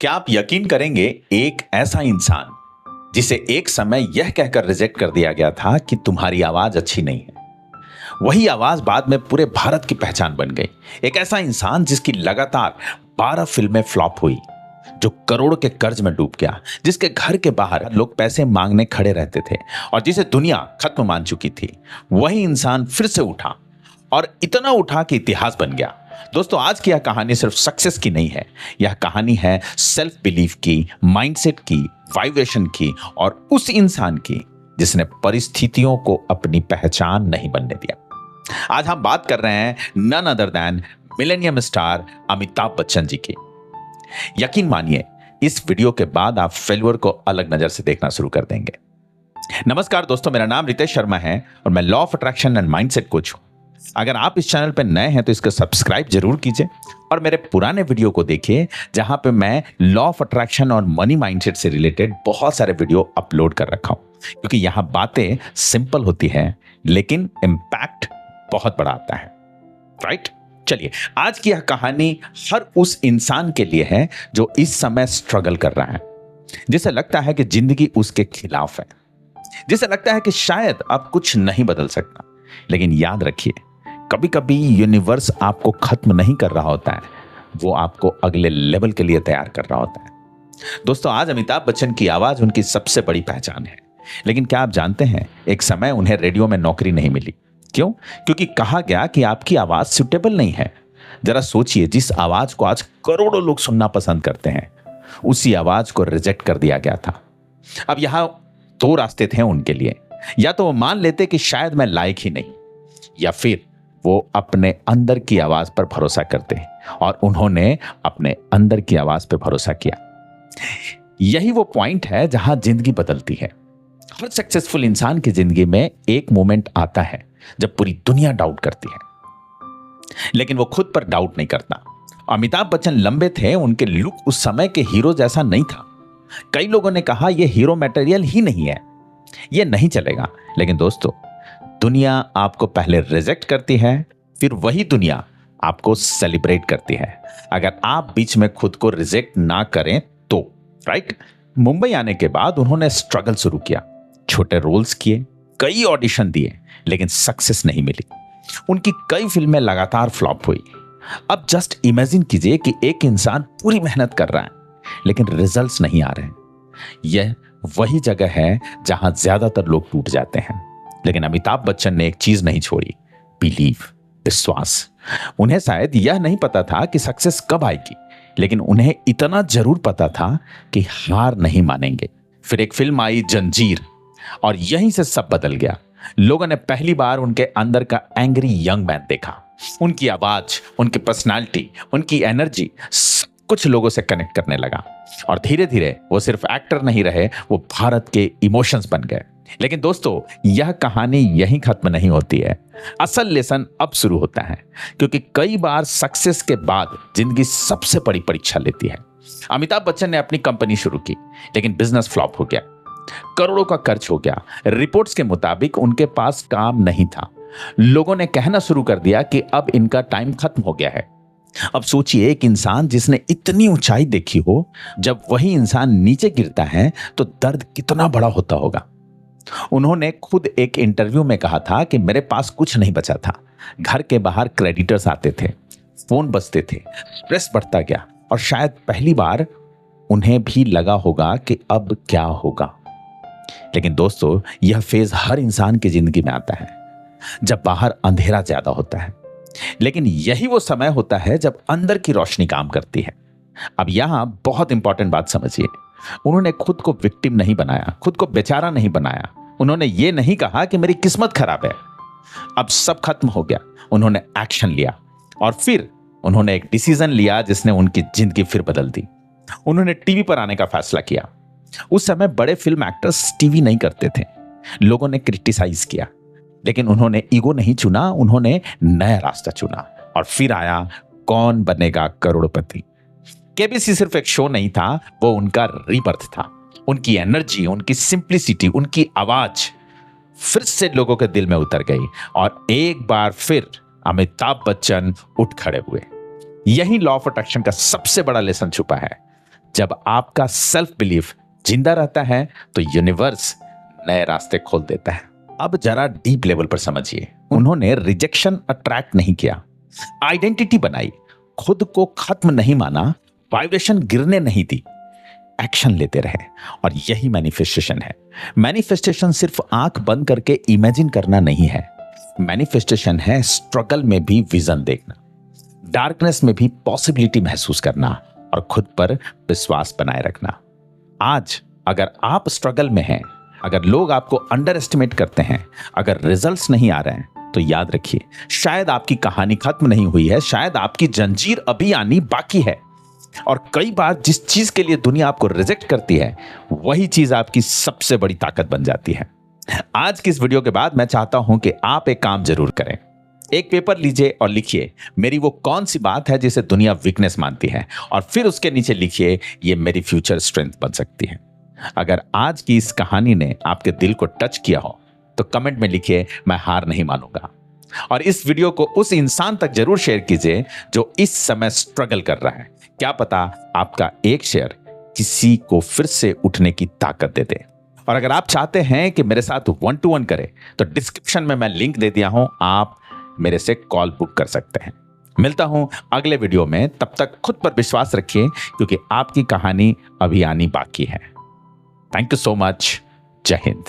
क्या आप यकीन करेंगे, एक ऐसा इंसान जिसे एक समय यह कहकर रिजेक्ट कर दिया गया था कि तुम्हारी आवाज अच्छी नहीं है, वही आवाज बाद में पूरे भारत की पहचान बन गई। एक ऐसा इंसान जिसकी लगातार 12 फिल्में फ्लॉप हुई, जो करोड़ के कर्ज में डूब गया, जिसके घर के बाहर लोग पैसे मांगने खड़े रहते थे और जिसे दुनिया खत्म मान चुकी थी, वही इंसान फिर से उठा और इतना उठा कि इतिहास बन गया। दोस्तों, आज की यह कहानी सिर्फ सक्सेस की नहीं है, यह कहानी है सेल्फ बिलीफ की, माइंडसेट की, वाइब्रेशन की और उस इंसान की जिसने परिस्थितियों को अपनी पहचान नहीं बनने दिया। आज हम बात कर रहे हैं none other than millennium star Amitabh Bachchan ji की। यकीन मानिए, इस वीडियो के बाद आप फेल्यूर को अलग नजर से देखना शुरू कर देंगे। नमस्कार दोस्तों, मेरा नाम रितेश शर्मा है और मैं law of attraction and mindset coach हूं। अगर आप इस चैनल पर नए हैं तो इसको सब्सक्राइब जरूर कीजिए और मेरे पुराने वीडियो को देखिए, जहां पे मैं लॉ ऑफ अट्रैक्शन और मनी माइंडसेट से रिलेटेड बहुत सारे वीडियो अपलोड कर रखा हूं, क्योंकि यहां बातें सिंपल होती हैं लेकिन इंपैक्ट बहुत बड़ा आता है। राइट? चलिए, आज की यह कहानी हर उस इंसान के लिए है जो इस समय स्ट्रगल कर रहा है, जिसे लगता है कि जिंदगी उसके खिलाफ है, जिसे लगता है कि शायद अब कुछ नहीं बदल सकता। लेकिन याद रखिए, कभी कभी यूनिवर्स आपको खत्म नहीं कर रहा होता है, वो आपको अगले लेवल के लिए तैयार कर रहा होता है। दोस्तों, आज अमिताभ बच्चन की आवाज उनकी सबसे बड़ी पहचान है। लेकिन क्या आप जानते हैं, एक समय उन्हें रेडियो में नौकरी नहीं मिली। क्यों? क्योंकि कहा गया कि आपकी आवाज सुटेबल नहीं है। जरा सोचिए, जिस आवाज को आज करोड़ों लोग सुनना पसंद करते हैं, उसी आवाज को रिजेक्ट कर दिया गया था। अब यहां दो रास्ते थे उनके लिए। या तो वो मान लेते कि शायद मैं लायक ही नहीं, या फिर वो अपने अंदर की आवाज पर भरोसा करते और उन्होंने अपने अंदर की आवाज पर भरोसा किया। यही वो पॉइंट है जहां जिंदगी बदलती है। हर सक्सेसफुल इंसान की जिंदगी में एक मोमेंट आता है जब पूरी दुनिया डाउट करती है, लेकिन वो खुद पर डाउट नहीं करता। अमिताभ बच्चन लंबे थे, उनके लुक उस समय के हीरो जैसा नहीं था। कई लोगों ने कहा यह हीरो मटेरियल ही नहीं है, यह नहीं चलेगा। लेकिन दोस्तों, दुनिया आपको पहले रिजेक्ट करती है, फिर वही दुनिया आपको सेलिब्रेट करती है, अगर आप बीच में खुद को रिजेक्ट ना करें तो। राइट? मुंबई आने के बाद उन्होंने स्ट्रगल शुरू किया, छोटे रोल्स किए, कई ऑडिशन दिए, लेकिन सक्सेस नहीं मिली। उनकी कई फिल्में लगातार फ्लॉप हुई। अब जस्ट इमेजिन कीजिए कि एक इंसान पूरी मेहनत कर रहा है, लेकिन रिजल्ट्स नहीं आ रहे हैं। यह वही जगह है जहां ज्यादातर लोग टूट जाते हैं। लेकिन अमिताभ बच्चन ने एक चीज नहीं छोड़ी, बिलीव, विश्वास। उन्हें शायद यह नहीं पता था कि सक्सेस कब आएगी, लेकिन उन्हें इतना जरूर पता था कि हार नहीं मानेंगे। फिर एक फिल्म आई जंजीर, और यहीं से सब बदल गया। लोगों ने पहली बार उनके अंदर का एंग्री यंग मैन देखा। उनकी आवाज, उनकी पर्सनालिटी, उनकी एनर्जी, सब कुछ लोगों से कनेक्ट करने लगा और धीरे धीरे वो सिर्फ एक्टर नहीं रहे, वो भारत के इमोशंस बन गए। लेकिन दोस्तों, यह कहानी यहीं खत्म नहीं होती है। असल लेसन अब शुरू होता है, क्योंकि कई बार सक्सेस के बाद जिंदगी सबसे बड़ी परीक्षा लेती है। अमिताभ बच्चन ने अपनी कंपनी शुरू की, लेकिन बिजनेस फ्लॉप हो गया, करोड़ों का कर्ज हो गया। रिपोर्ट्स के मुताबिक उनके पास काम नहीं था। लोगों ने कहना शुरू कर दिया कि अब इनका टाइम खत्म हो गया है। अब सोचिए, एक इंसान जिसने इतनी ऊंचाई देखी हो, जब वही इंसान नीचे गिरता है तो दर्द कितना बड़ा होता होगा। उन्होंने खुद एक इंटरव्यू में कहा था कि मेरे पास कुछ नहीं बचा था। घर के बाहर क्रेडिटर्स आते थे, फोन बजते थे, स्ट्रेस बढ़ता गया और शायद पहली बार उन्हें भी लगा होगा कि अब क्या होगा। लेकिन दोस्तों, यह फेज हर इंसान की जिंदगी में आता है जब बाहर अंधेरा ज्यादा होता है, लेकिन यही वो समय होता है जब अंदर की रोशनी काम करती है। अब यहां बहुत इंपॉर्टेंट बात समझिए, उन्होंने खुद को विक्टिम नहीं बनाया, खुद को बेचारा नहीं बनाया। उन्होंने ये नहीं कहा कि मेरी किस्मत खराब है, अब सब खत्म हो गया। उन्होंने एक्शन लिया और फिर उन्होंने एक डिसीजन लिया जिसने उनकी जिंदगी फिर बदल दी। उन्होंने टीवी पर आने का फैसला किया। उस समय बड़े फिल्म एक्टर्स टीवी नहीं करते थे, लोगों ने क्रिटिसाइज किया, लेकिन उन्होंने ईगो नहीं चुना, उन्होंने नया रास्ता चुना। और फिर आया कौन बनेगा करोड़पति। केबीसी सिर्फ एक शो नहीं था, वो उनका रीबर्थ था। उनकी एनर्जी, उनकी सिंप्लिसिटी, उनकी आवाज फिर से लोगों के दिल में उतर गई और एक बार फिर अमिताभ बच्चन उठ खड़े हुए। यही लॉ ऑफ अट्रैक्शन का सबसे बड़ा लेसन छुपा है। जब आपका सेल्फ बिलीफ जिंदा रहता है तो यूनिवर्स नए रास्ते खोल देता है। अब जरा डीप लेवल पर समझिए, उन्होंने रिजेक्शन अट्रैक्ट नहीं किया, आइडेंटिटी बनाई, खुद को खत्म नहीं माना, वाइब्रेशन गिरने नहीं दी, एक्शन लेते रहे। और यही मैनिफेस्टेशन है। मैनिफेस्टेशन सिर्फ आंख बंद करके इमेजिन करना नहीं है। मैनिफेस्टेशन है स्ट्रगल में भी विजन देखना, डार्कनेस में भी पॉसिबिलिटी महसूस करना और खुद पर विश्वास बनाए रखना। आज अगर आप स्ट्रगल में हैं, अगर लोग आपको अंडर एस्टिमेट करते हैं, अगर रिजल्ट्स नहीं आ रहे हैं, तो याद रखिए, शायद आपकी कहानी खत्म नहीं हुई है, शायद आपकी जंजीर अभी आनी बाकी है। और कई बार जिस चीज के लिए दुनिया आपको रिजेक्ट करती है, वही चीज आपकी सबसे बड़ी ताकत बन जाती है। आज की इस वीडियो के बाद मैं चाहता हूं कि आप एक काम जरूर करें। एक पेपर लीजिए और लिखिए, मेरी वो कौन सी बात है जिसे दुनिया वीकनेस मानती है, और फिर उसके नीचे लिखिए, ये मेरी फ्यूचर स्ट्रेंथ बन सकती है। अगर आज की इस कहानी ने आपके दिल को टच किया हो तो कमेंट में लिखिए, मैं हार नहीं मानूंगा। और इस वीडियो को उस इंसान तक जरूर शेयर कीजिए जो इस समय स्ट्रगल कर रहा है। क्या पता आपका एक शेयर किसी को फिर से उठने की ताकत दे दे। और अगर आप चाहते हैं कि मेरे साथ 1-to-1 करें तो डिस्क्रिप्शन में मैं लिंक दे दिया हूं, आप मेरे से कॉल बुक कर सकते हैं। मिलता हूं अगले वीडियो में, तब तक खुद पर विश्वास रखिए क्योंकि आपकी कहानी अभी आनी बाकी है। Thank you so much. जय हिंद।